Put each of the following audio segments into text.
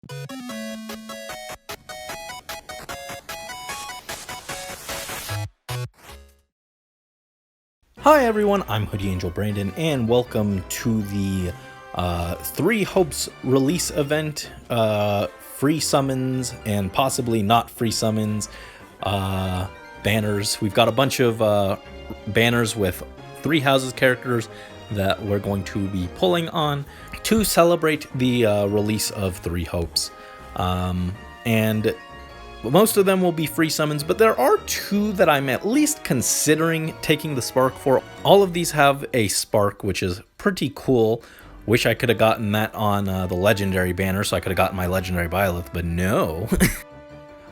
Hi everyone, I'm Hoodie Angel Brandon, and welcome to the Three Hopes release event. Free summons and possibly not free summons banners. We've got a bunch of banners with Three Houses characters that we're going to be pulling on to celebrate the release of Three Hopes. And most of them will be free summons, but there are two that I'm at least considering taking the spark for. All of these have a spark, which is pretty cool. Wish I could have gotten that on the legendary banner, so I could have gotten my legendary Byleth, but no.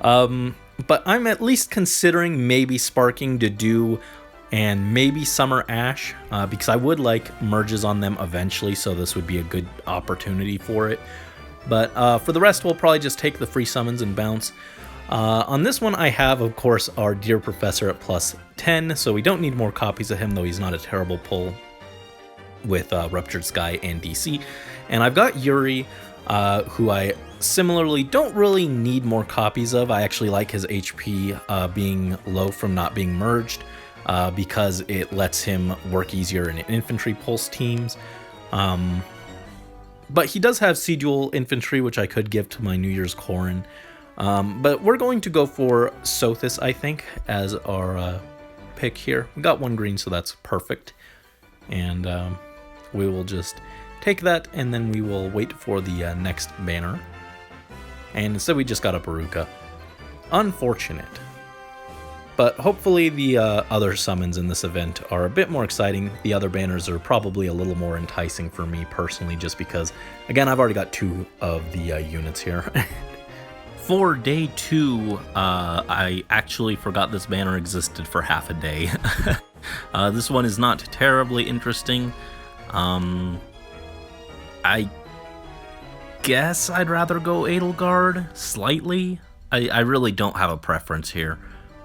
But I'm at least considering maybe sparking Dedue and maybe Summer Ash, because I would like merges on them eventually, so this would be a good opportunity for it. But for the rest, we'll probably just take the free summons and bounce. On this one, I have, of course, our Dear Professor at plus 10, so we don't need more copies of him, though he's not a terrible pull with Ruptured Sky and DC. And I've got Yuri, who I similarly don't really need more copies of. I actually like his HP being low from not being merged, because it lets him work easier in infantry pulse teams. But he does have C-Dual infantry, which I could give to my New Year's Corrin. But we're going to go for Sothis, I think, as our pick here. We got one green, so that's perfect. And we will just take that, and then we will wait for the next banner. And instead we just got a Baruka. Unfortunate. But hopefully the other summons in this event are a bit more exciting. The other banners are probably a little more enticing for me personally, just because, again, I've already got two of the units here. For day 2, I actually forgot this banner existed for half a day. This one is not terribly interesting. I guess I'd rather go Edelgard slightly. I really don't have a preference here.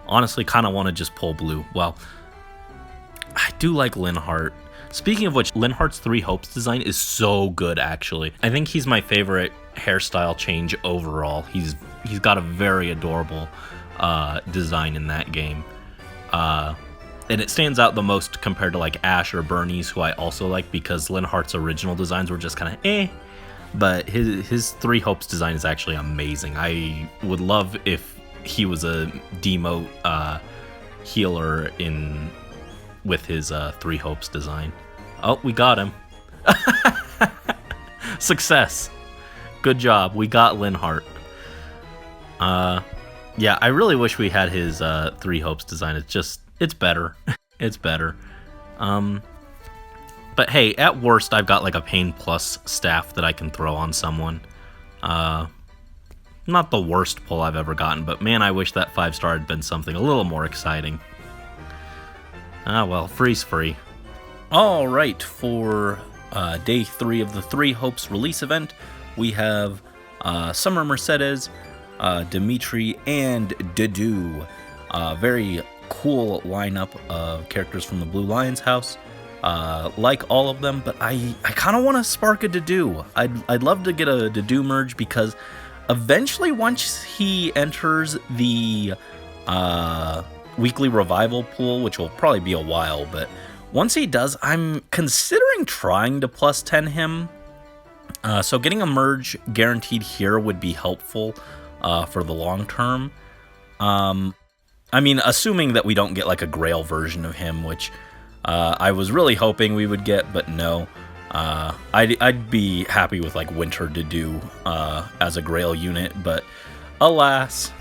Honestly, kind of want to just pull blue. Well, I do like Linhardt. Speaking of which, Linhardt's Three Hopes design is so good, actually. I think he's my favorite hairstyle change overall. He's got a very adorable design in that game. And it stands out the most compared to like Ash or Bernie's, who I also like, because Linhardt's original designs were just kind of eh. But his Three Hopes design is actually amazing. I would love if he was a demote healer with his Three Hopes design. Oh, we got him. Success. Good job. We got Linhardt. Yeah, I really wish we had his Three Hopes design. It's better. It's better. But hey, at worst, I've got like a Pain Plus staff that I can throw on someone. Not the worst pull I've ever gotten, but man, I wish that 5-star had been something a little more exciting. Ah, well, free's free. All right, for day 3 of the Three Hopes release event, we have Summer Mercedes, Dimitri, and Dedue. Very cool lineup of characters from the Blue Lions house. Like all of them, but I kind of want to spark a Dedue. I'd love to get a Dedue merge, because eventually, once he enters the weekly revival pool, which will probably be a while, but once he does, I'm considering trying to plus 10 him. So getting a merge guaranteed here would be helpful for the long term. I mean, assuming that we don't get like a Grail version of him, which I was really hoping we would get, but no. I'd be happy with like Winter Dedue as a Grail unit, but alas,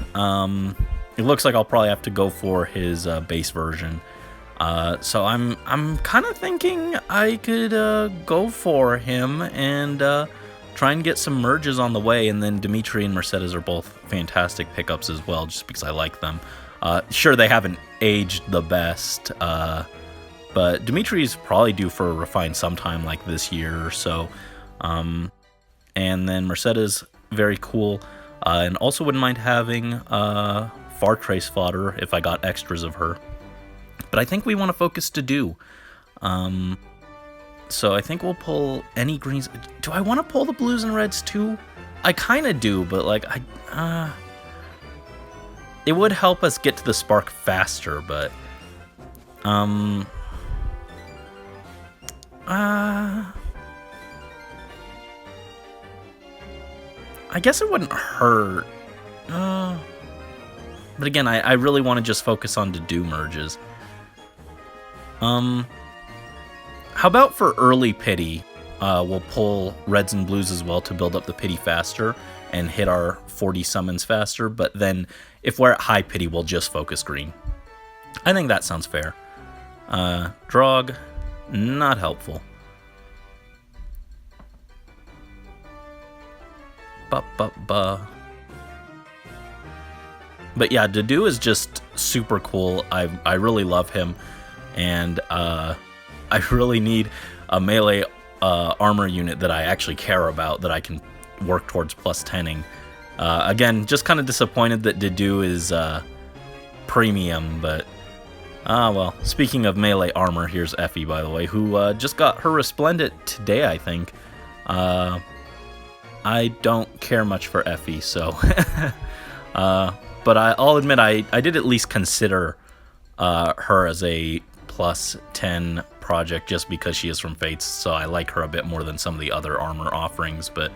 it looks like I'll probably have to go for his base version. So I'm kind of thinking I could go for him and try and get some merges on the way, and then Dimitri and Mercedes are both fantastic pickups as well, just because I like them. Sure, they haven't aged the best, but Dimitri's probably due for a refine sometime like this year or so. And then Mercedes, very cool. And also wouldn't mind having Far Trace fodder if I got extras of her. But I think we want to focus Dedue. So I think we'll pull any greens. Do I want to pull the blues and reds too? I kind of do, but like it would help us get to the spark faster, but I guess it wouldn't hurt. But again, I really want to just focus on Dedue merges. How about for early pity, we'll pull reds and blues as well to build up the pity faster and hit our 40 summons faster, but then if we're at high pity, we'll just focus green. I think that sounds fair. Drog, not helpful. But yeah, Dedue is just super cool. I really love him, and I really need a melee armor unit that I actually care about, that I can work towards plus 10ing. Again, just kind of disappointed that Dedue is premium, but well, speaking of melee armor, here's Effie, by the way, who just got her Resplendent today, I think. I don't care much for Effie, so but I'll admit I did at least consider her as a plus 10 project just because she is from Fates, so I like her a bit more than some of the other armor offerings. But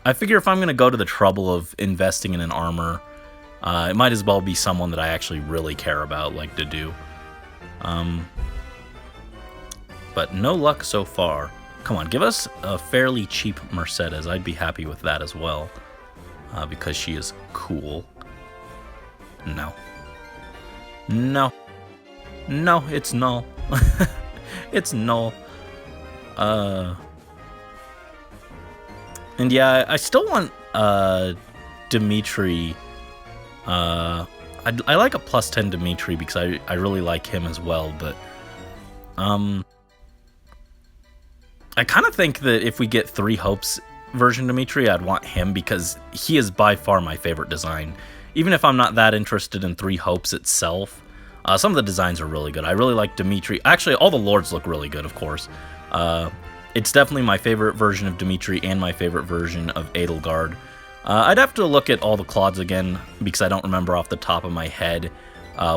I figure if I'm going to go to the trouble of investing in an armor, it might as well be someone that I actually really care about, like Dedue. But no luck so far. Come on, give us a fairly cheap Mercedes. I'd be happy with that as well, because she is cool. No. No. No, it's null. It's null. And yeah, I still want Dimitri. I like a plus 10 Dimitri because I really like him as well, but I kind of think that if we get 3 Hopes version Dimitri, I'd want him because he is by far my favorite design. Even if I'm not that interested in 3 Hopes itself, some of the designs are really good. I really like Dimitri. Actually, all the lords look really good, of course. It's definitely my favorite version of Dimitri and my favorite version of Edelgard. I'd have to look at all the Claudes again because I don't remember off the top of my head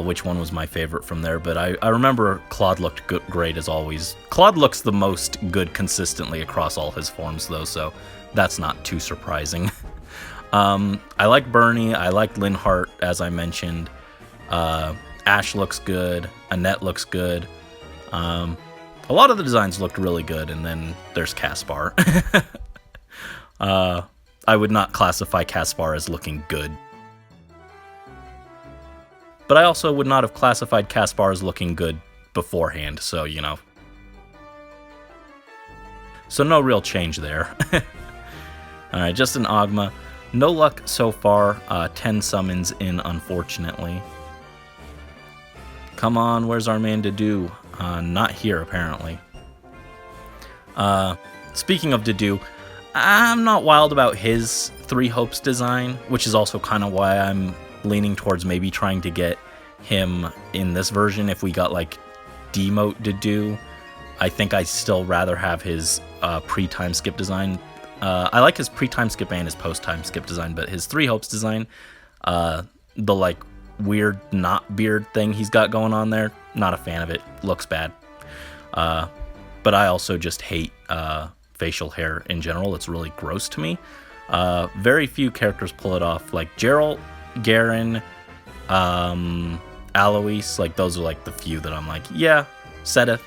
which one was my favorite from there, but I remember Claude looked great as always. Claude looks the most good consistently across all his forms though, so that's not too surprising. I like Bernie, I like Linhardt, as I mentioned. Ashe looks good, Annette looks good. A lot of the designs looked really good, and then there's Caspar. I would not classify Caspar as looking good. But I also would not have classified Caspar as looking good beforehand, so, you know. So no real change there. Alright, just an Ogma. No luck so far. 10 summons in, unfortunately. Come on, where's our man Dedue? Not here, apparently. Speaking of Dedue, I'm not wild about his 3 Hopes design, which is also kind of why I'm leaning towards maybe trying to get him in this version. If we got like demote Dedue, I think I'd still rather have his pre-time skip design. I like his pre-time skip and his post-time skip design, but his 3 Hopes design, the like weird knot beard thing he's got going on there, not a fan of it. Looks bad. But I also just hate facial hair in general. It's really gross to me. Very few characters pull it off. Like Geralt, Garen, Alois, like those are like the few that I'm like, yeah, Seteth.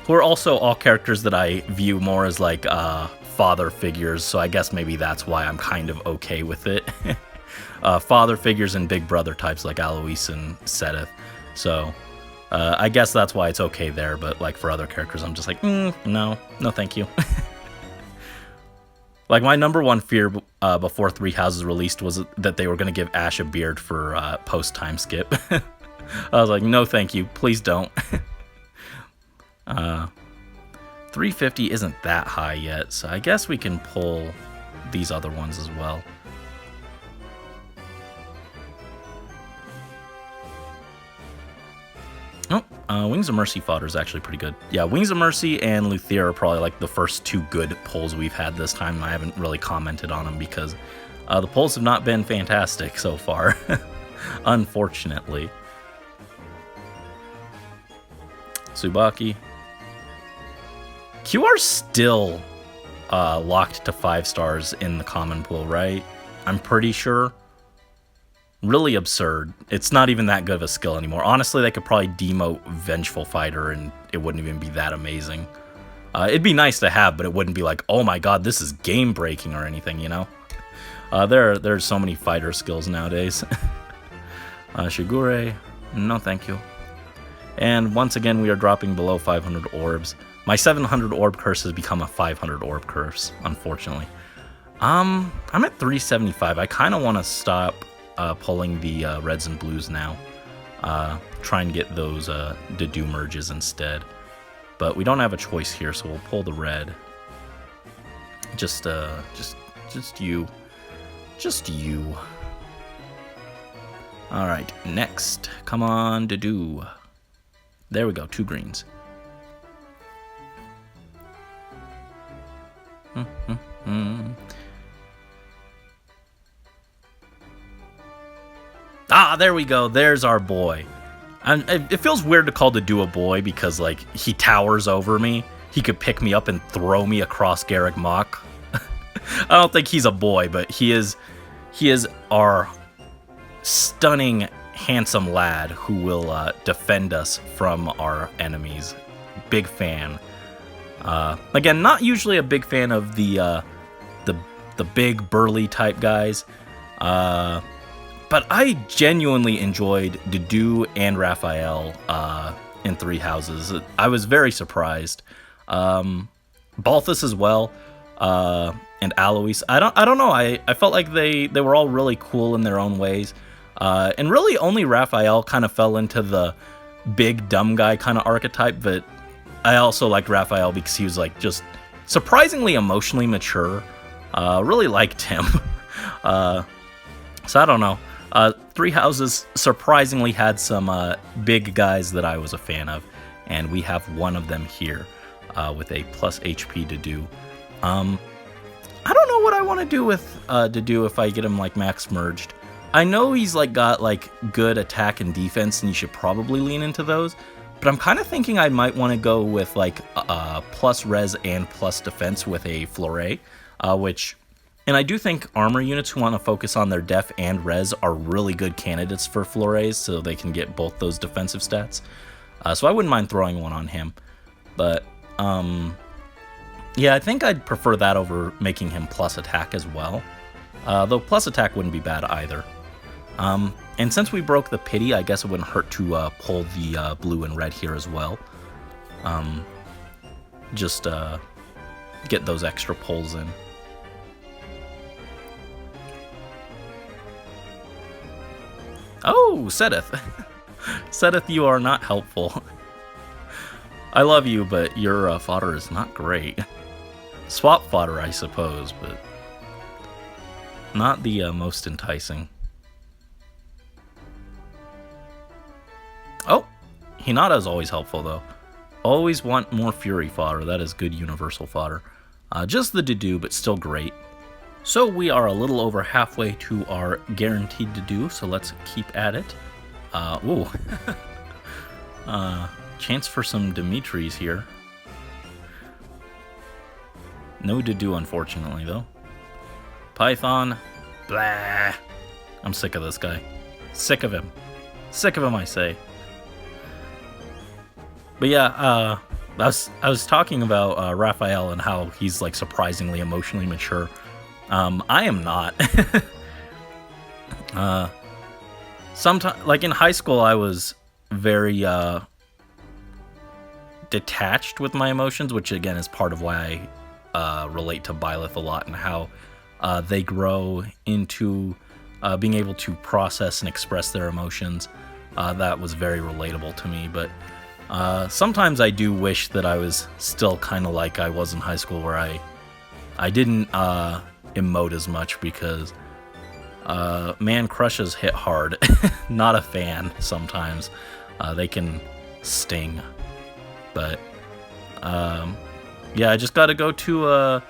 Who are also all characters that I view more as like father figures, so I guess maybe that's why I'm kind of okay with it. Father figures and big brother types like Alois and Seteth. So I guess that's why it's okay there, but like for other characters, I'm just like, no thank you. Like my number one fear before 3 Houses released was that they were going to give Ashe a beard for post-time skip. I was like, no thank you, please don't. 350 isn't that high yet, so I guess we can pull these other ones as well. Oh, Wings of Mercy fodder is actually pretty good. Yeah, Wings of Mercy and Luthier are probably like the first two good pulls we've had this time. I haven't really commented on them because the pulls have not been fantastic so far, unfortunately. Tsubaki. QR's still locked to 5 stars in the common pool, right? I'm pretty sure. Really absurd. It's not even that good of a skill anymore. Honestly, they could probably demote Vengeful Fighter and it wouldn't even be that amazing. It'd be nice to have, but it wouldn't be like, oh my god, this is game-breaking or anything, you know? There's so many fighter skills nowadays. Shigure, no thank you. And once again, we are dropping below 500 orbs. My 700 orb curse has become a 500 orb curse, unfortunately. I'm at 375. I kind of want to stop pulling the reds and blues now. Try and get those Dedu merges instead. But we don't have a choice here, so we'll pull the red. Just you. Just you. Alright, next. Come on, Dedu. There we go, 2 greens. Ah, there we go. There's our boy. And it feels weird to call Dedu a boy because, like, he towers over me. He could pick me up and throw me across Garrick Mach. I don't think he's a boy, but he is our stunning, handsome lad who will defend us from our enemies. Big fan. Again, not usually a big fan of the big burly type guys. But I genuinely enjoyed Dedu and Raphael in Three Houses. I was very surprised. Balthus as well, and Alois. I don't know. I felt like they were all really cool in their own ways. And really only Raphael kind of fell into the big dumb guy kind of archetype, but I also liked Raphael because he was like just surprisingly emotionally mature. Really liked him. So I don't know. Three Houses surprisingly had some big guys that I was a fan of, and we have one of them here with a plus HP to do. I don't know what I want to do with Dedu if I get him like max merged. I know he's like got like good attack and defense, and you should probably lean into those. But I'm kind of thinking I might want to go with like plus res and plus defense with a Fleuret, and I do think armor units who want to focus on their def and res are really good candidates for Fleurets, so they can get both those defensive stats. So I wouldn't mind throwing one on him. But yeah, I think I'd prefer that over making him plus attack as well. Though plus attack wouldn't be bad either. And since we broke the pity, I guess it wouldn't hurt to pull the blue and red here as well. Just get those extra pulls in. Oh, Sedith. Sedith, you are not helpful. I love you, but your fodder is not great. Swap fodder, I suppose, but not the most enticing. Oh, Hinata is always helpful, though. Always want more Fury fodder. That is good universal fodder. Just the Dedu, but still great. So we are a little over halfway to our guaranteed Dedu, so let's keep at it. Ooh. Chance for some Dimitris here. No Dedu, unfortunately, though. Python. Blah. I'm sick of this guy. Sick of him. Sick of him, I say. But yeah, I was talking about Raphael and how he's like surprisingly emotionally mature. I am not. Sometimes, like in high school, I was very detached with my emotions, which again is part of why I relate to Byleth a lot and how they grow into being able to process and express their emotions. That was very relatable to me, but sometimes I do wish that I was still kind of like I was in high school, where I didn't emote as much because man crushes hit hard. Not a fan sometimes. They can Sting. But, yeah, I just gotta go to,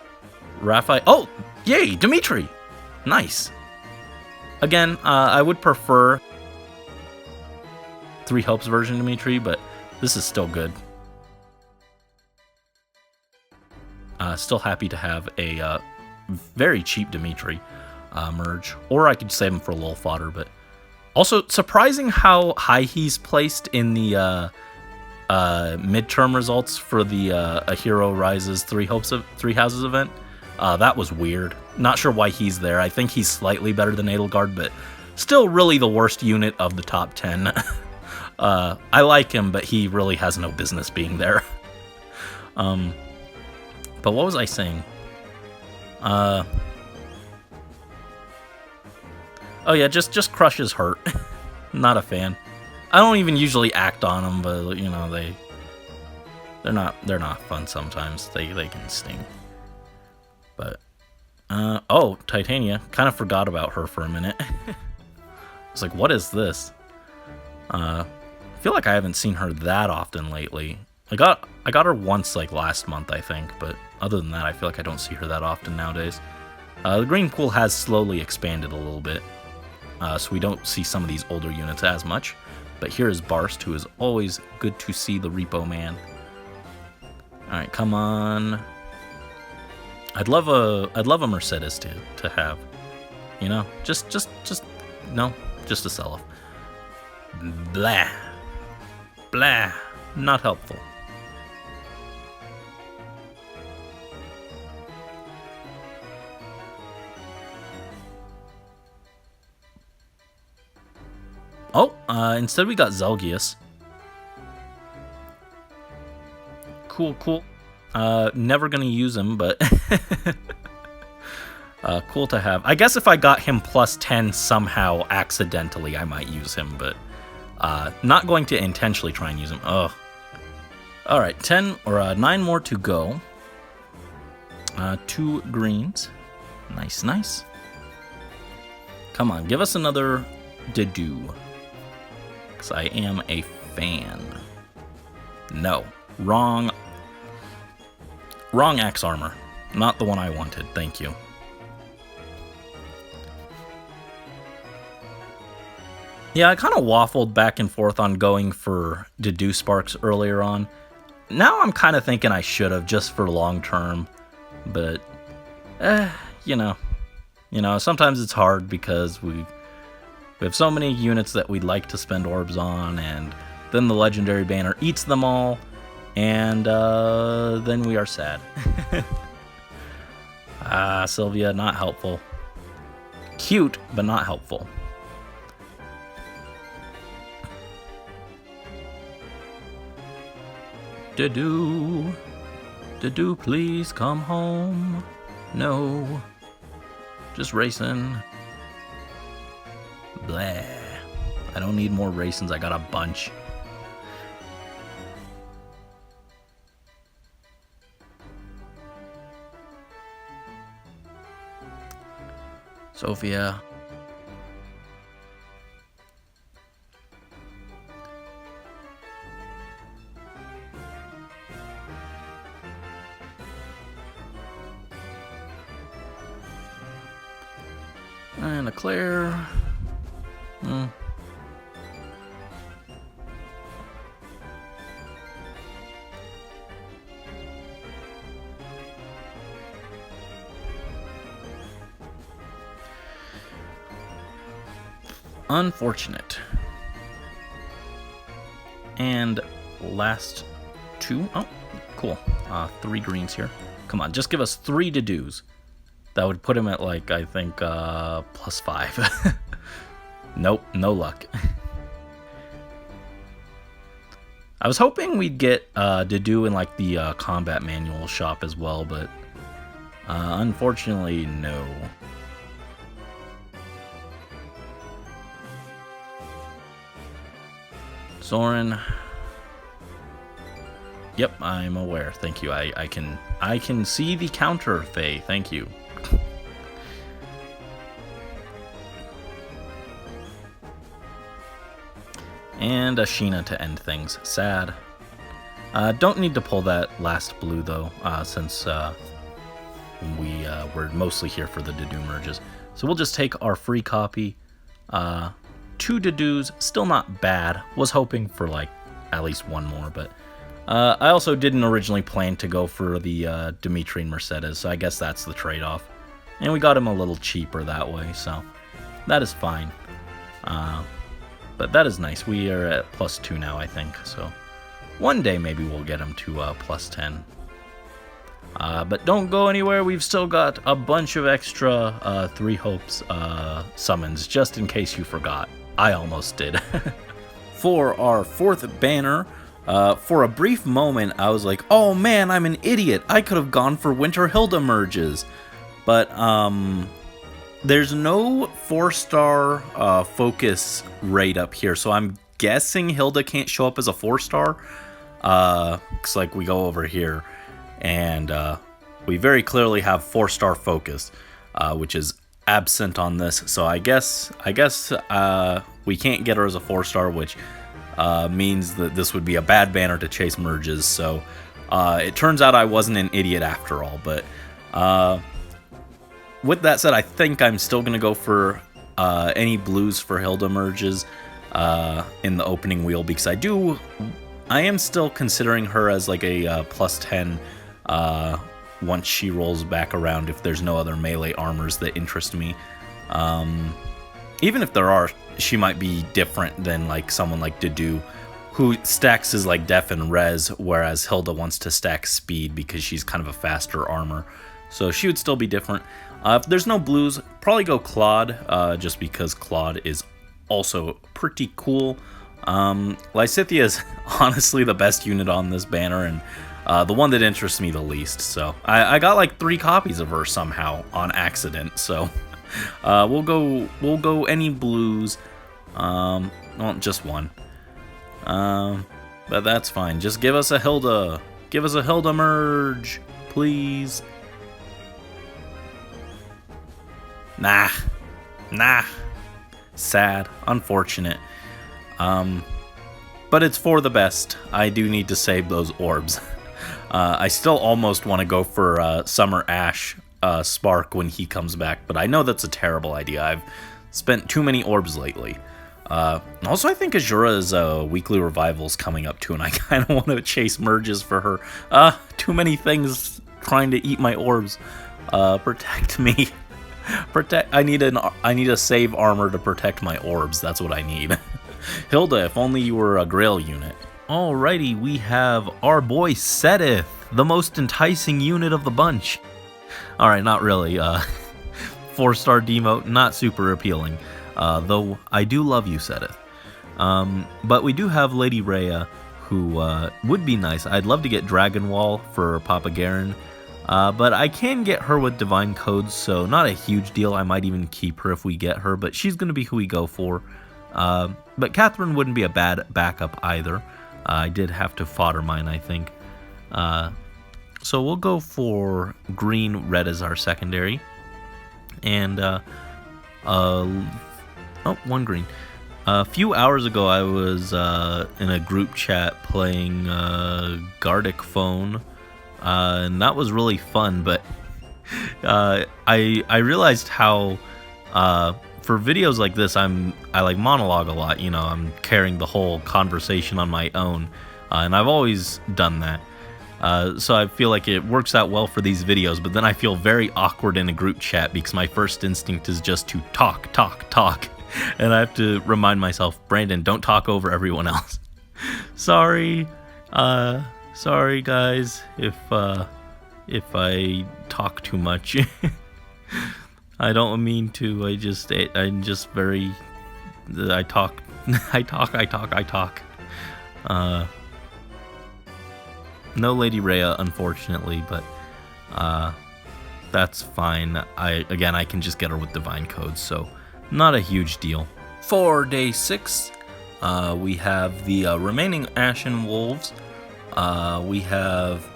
Raphael. Oh, yay, Dimitri! Nice. Again, I would prefer 3 Hopes version Dimitri, but this is still good. Still happy to have a very cheap Dimitri merge, or I could save him for lol fodder. But also surprising how high he's placed in the midterm results for the A Hero Rises 3 Houses event. That was weird. Not sure why he's there. I think he's slightly better than Edelgard, but still really the worst unit of the top 10. I like him, but he really has no business being there. But what was I saying? Oh yeah, just Crush's hurt. Not a fan. I don't even usually act on them, but you know they're not fun sometimes. They can sting. But oh, Titania, kind of forgot about her for a minute. I was like, what is this? I feel like I haven't seen her that often lately. I got her once like last month, I think, but other than that, I feel like I don't see her that often nowadays. The green pool has slowly expanded a little bit, so we don't see some of these older units as much. But here is Barst, who is always good to see the Repo Man. All right, come on. I'd love a Mercedes to have, you know, just a sell-off. Blah, blah, not helpful. Oh, instead we got Zelgius. Cool. Never gonna use him, but cool to have. I guess if I got him plus 10 somehow accidentally, I might use him, but not going to intentionally try and use him. Ugh. All right, 10 or 9 more to go. 2 greens. Nice. Come on, give us another Dedue. Because I am a fan. No. Wrong axe armor. Not the one I wanted. Thank you. Yeah, I kind of waffled back and forth on going for Dedue Sparks earlier on. Now I'm kind of thinking I should have, just for long term. But, you know, sometimes it's hard because we have so many units that we'd like to spend orbs on, and then the legendary banner eats them all, and then we are sad. Sylvia, not helpful. Cute, but not helpful. Dedue, please come home. No, just racing. Blah. I don't need more raisins. I got a bunch. Sophia. And a Claire. Unfortunate. And last 2. Oh, cool. 3 greens here. Come on, just give us 3 Dedues. That would put him at, like, I think, plus 5. Nope, no luck. I was hoping we'd get Dedue in, like, the combat manual shop as well, but unfortunately, no. Soren. Yep, I'm aware. Thank you. I can see the counter, Faye. Thank you. And a Sheena to end things. Sad. Don't need to pull that last blue though, since we're mostly here for the Dedue merges. So we'll just take our free copy. 2 Dedues, still not bad. Was hoping for like at least one more, but I also didn't originally plan to go for the Dimitri and Mercedes, so I guess that's the trade-off. And we got him a little cheaper that way, so that is fine. But that is nice. We are at +2 now, I think, so one day maybe we'll get him to +10. But don't go anywhere, we've still got a bunch of extra 3 Hopes summons, just in case you forgot. I almost did. For our 4th banner, for a brief moment I was like, oh man, I'm an idiot, I could have gone for Winter Hilda merges. But there's no 4-star focus rate up here, so I'm guessing Hilda can't show up as a 4-star. Looks like we go over here, and we very clearly have 4-star focus, which is absent on this. So I guess we can't get her as a 4-star, which means that this would be a bad banner to chase merges. So it turns out I wasn't an idiot after all. But with that said, I think I'm still gonna go for any blues for Hilda merges in the opening wheel, because I am still considering her as like a +10 once she rolls back around, if there's no other melee armors that interest me. Even if there are, she might be different than like someone like Dedue, who stacks is like def and res, whereas Hilda wants to stack speed because she's kind of a faster armor. So she would still be different. If there's no blues, probably go Claude, just because Claude is also pretty cool. Lysithea is honestly the best unit on this banner, and the one that interests me the least. So I got like 3 copies of her somehow on accident. So we'll go any blues. Well, just one. But that's fine. Just give us a Hilda. Give us a Hilda merge, please. Nah. Sad. Unfortunate. But it's for the best. I do need to save those orbs. I still almost want to go for Summer Ash Spark when he comes back, but I know that's a terrible idea. I've spent too many orbs lately. Also, I think Azura's weekly revival's coming up too, and I kind of want to chase merges for her. Too many things trying to eat my orbs. Protect me. I need a save armor to protect my orbs. That's what I need. Hilda, if only you were a Grail unit. Alrighty, we have our boy Setith, the most enticing unit of the bunch. Alright, not really. 4-star demote, not super appealing. Though I do love you, Setith. But we do have Lady Rhea, who would be nice. I'd love to get Dragon Wall for Papa Garen. But I can get her with Divine Codes, so not a huge deal. I might even keep her if we get her, but she's going to be who we go for. But Catherine wouldn't be a bad backup either. I did have to fodder mine, I think. So we'll go for green, red as our secondary. And, one green. A few hours ago, I was in a group chat playing Gardic Phone. And that was really fun, but I realized how for videos like this I like monologue a lot, you know. I'm carrying the whole conversation on my own, and I've always done that, so I feel like it works out well for these videos. But then I feel very awkward in a group chat because my first instinct is just to talk, and I have to remind myself, Brandon, don't talk over everyone else. Sorry guys, if I talk too much. I don't mean to. I'm just very. I talk. No Lady Rhea, unfortunately, but that's fine. I can just get her with Divine Codes, so not a huge deal. For day 6, we have the remaining Ashen Wolves. We have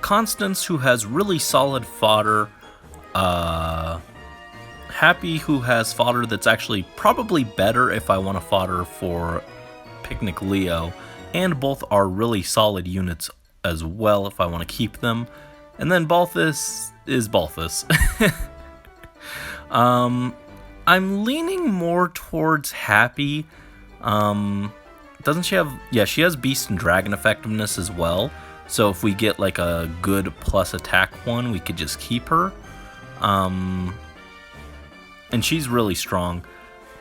Constance, who has really solid fodder. Happy, who has fodder that's actually probably better if I want to fodder for Picnic Leo, and both are really solid units as well if I want to keep them. And then Balthus is Balthus. I'm leaning more towards Happy. Doesn't she have... Yeah, she has Beast and Dragon effectiveness as well. So if we get like a good plus attack one, we could just keep her. And she's really strong.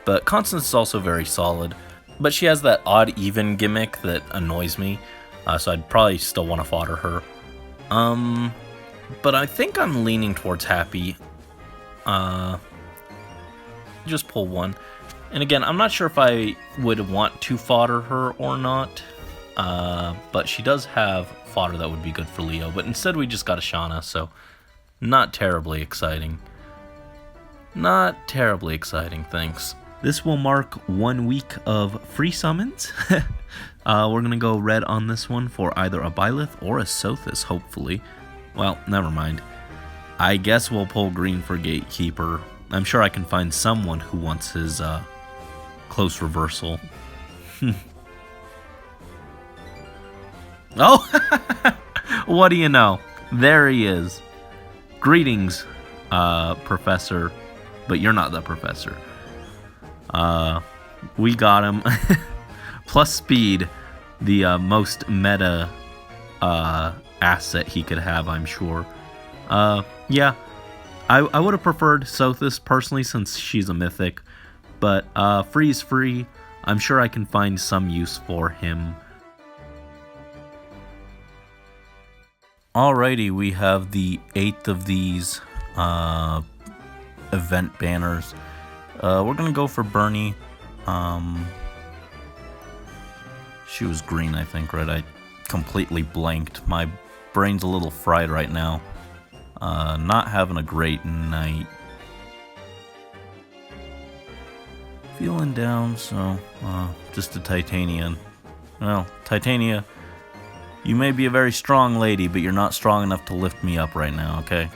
But Constance is also very solid. But she has that odd even gimmick that annoys me. So I'd probably still want to fodder her. But I think I'm leaning towards Happy. Just pull one. And again, I'm not sure if I would want to fodder her or not. But she does have fodder that would be good for Leo. But instead we just got a Shauna, so not terribly exciting. Not terribly exciting, thanks. This will mark 1 week of free summons. We're going to go red on this one for either a Byleth or a Sothis, hopefully. Well, never mind. I guess we'll pull green for Gatekeeper. I'm sure I can find someone who wants his close reversal. Oh! What do you know? There he is. Greetings, Professor. But you're not the Professor. We got him. Plus speed, the most meta asset he could have, I'm sure. Yeah, I would have preferred Sothis personally since she's a mythic, but freeze free, I'm sure I can find some use for him. Alrighty, we have the 8th of these event banners. We're gonna go for Bernie. She was green, I think, right? I completely blanked. My brain's a little fried right now. Not having a great night. Feeling down, so just a Titania. Well, Titania, you may be a very strong lady, but you're not strong enough to lift me up right now, okay?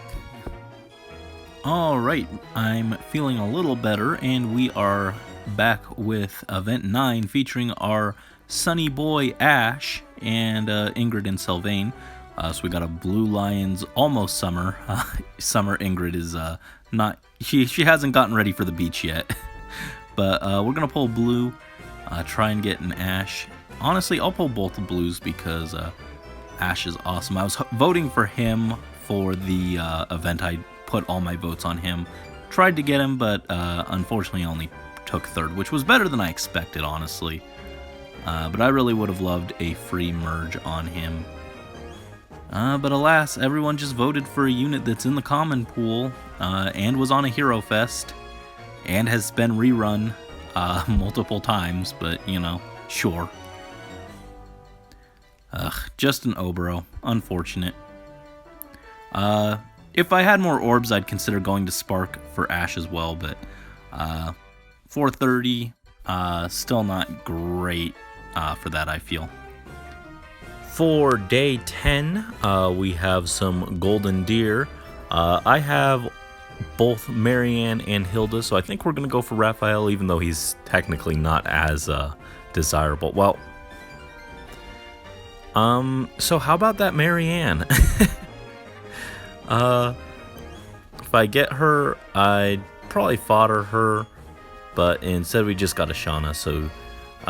Alright, I'm feeling a little better, and we are back with Event 9 featuring our sunny boy Ash and Ingrid and Sylvain. So we got a Blue Lions almost summer. Summer Ingrid is not... She hasn't gotten ready for the beach yet. But we're going to pull blue, try and get an Ash. Honestly, I'll pull both the blues because Ash is awesome. I was voting for him for the event. I put all my votes on him. Tried to get him, but unfortunately only took third, which was better than I expected, honestly. But I really would have loved a free merge on him. But alas, everyone just voted for a unit that's in the common pool, and was on a Hero Fest, and has been rerun multiple times, but, you know, sure. Just an Obro. Unfortunate. If I had more orbs, I'd consider going to Spark for Ash as well, but 430, still not great for that, I feel. For day 10, we have some Golden Deer. I have both Marianne and Hilda, so I think we're going to go for Raphael, even though he's technically not as desirable. Well, so how about that Marianne? If I get her, I'd probably fodder her, but instead we just got a Shauna, so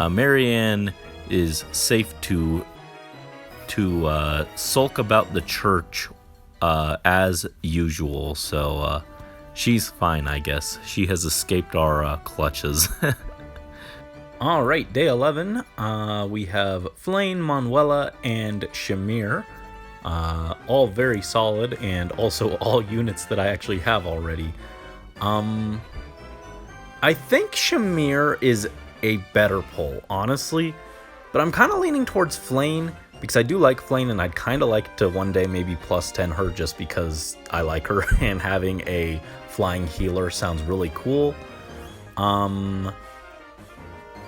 Marianne is safe to sulk about the church as usual, so she's fine, I guess. She has escaped our clutches. Alright, day 11, we have Flane, Manuela, and Shamir. All very solid, and also all units that I actually have already. I think Shamir is a better pull, honestly, but I'm kind of leaning towards Flane, because I do like Flane, and I'd kind of like to one day maybe plus 10 her just because I like her, and having a flying healer sounds really cool. And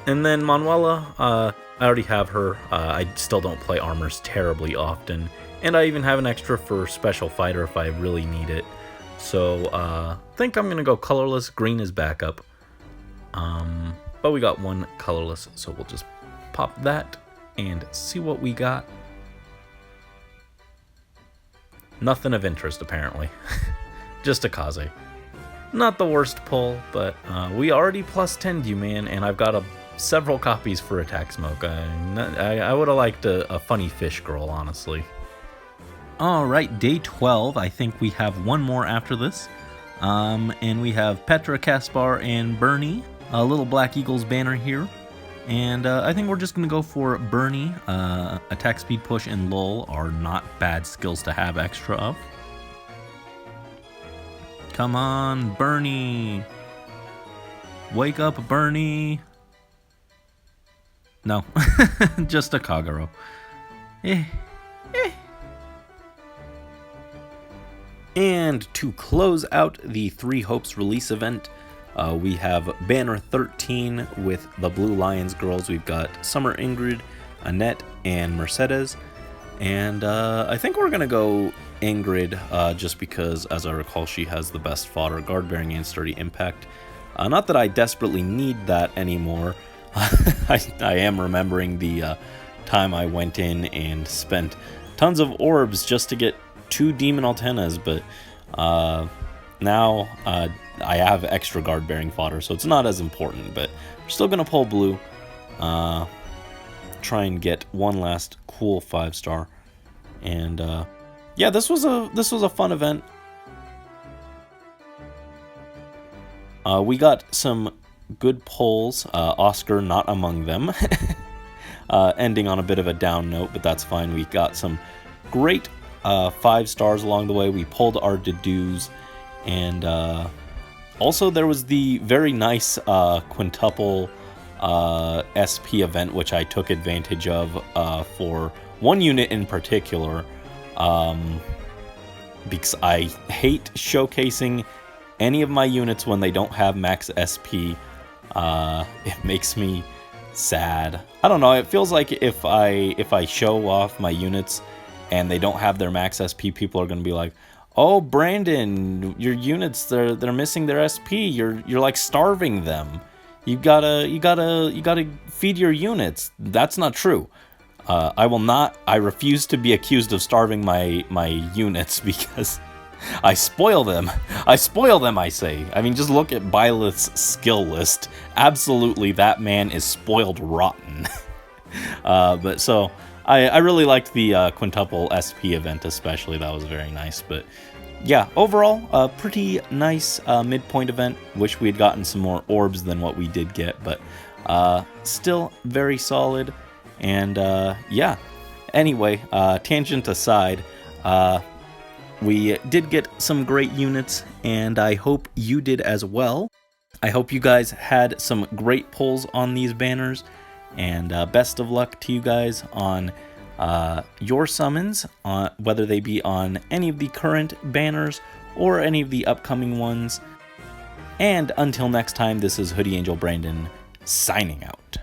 then Manuela, I already have her. I still don't play armors terribly often, and I even have an extra for special fighter if I really need it. So I think I'm gonna go colorless. Green is backup. But we got one colorless, so we'll just pop that and see what we got. Nothing of interest, apparently. Just a Kaze. Not the worst pull, but we already plus 10'd you, man, and I've got several copies for Attack Smoke. I would have liked a funny fish girl, honestly. Alright, day 12. I think we have one more after this. And we have Petra, Caspar, and Bernie. A little Black Eagles banner here. And I think we're just going to go for Bernie. Attack Speed Push and Lull are not bad skills to have extra of. Come on, Bernie. Wake up, Bernie. No, just a Kagero. And to close out the Three Hopes release event, we have Banner 13 with the Blue Lions girls. We've got Summer Ingrid, Annette, and Mercedes. And I think we're going to go Ingrid just because, as I recall, she has the best fodder, guard bearing and sturdy impact. Not that I desperately need that anymore. I am remembering the time I went in and spent tons of orbs just to get 2 demon Altenas, but now I have extra guard bearing fodder, so it's not as important, but we're still going to pull blue. Try and get one last cool 5-star. And yeah, this was a fun event. We got some good pulls, Oscar not among them. Ending on a bit of a down note, but that's fine. We got some great 5 stars along the way. We pulled our Dedues, and also there was the very nice quintuple SP event, which I took advantage of for one unit in particular, because I hate showcasing any of my units when they don't have max SP. It makes me sad. I don't know, it feels like if I show off my units and they don't have their max SP, people are going to be like, "Oh, Brandon, your units, they're missing their SP. You're like starving them. You gotta feed your units." That's not true. I refuse to be accused of starving my units because I spoil them. I say. I mean, just look at Byleth's skill list. Absolutely, that man is spoiled rotten. But so I really liked the quintuple SP event, especially. That was very nice. But yeah, overall, a pretty nice midpoint event. Wish we had gotten some more orbs than what we did get, but still very solid. And yeah, anyway, tangent aside, we did get some great units, and I hope you did as well. I hope you guys had some great pulls on these banners, and best of luck to you guys on your summons, whether they be on any of the current banners or any of the upcoming ones. And until next time, this is Hoodie Angel Brandon signing out.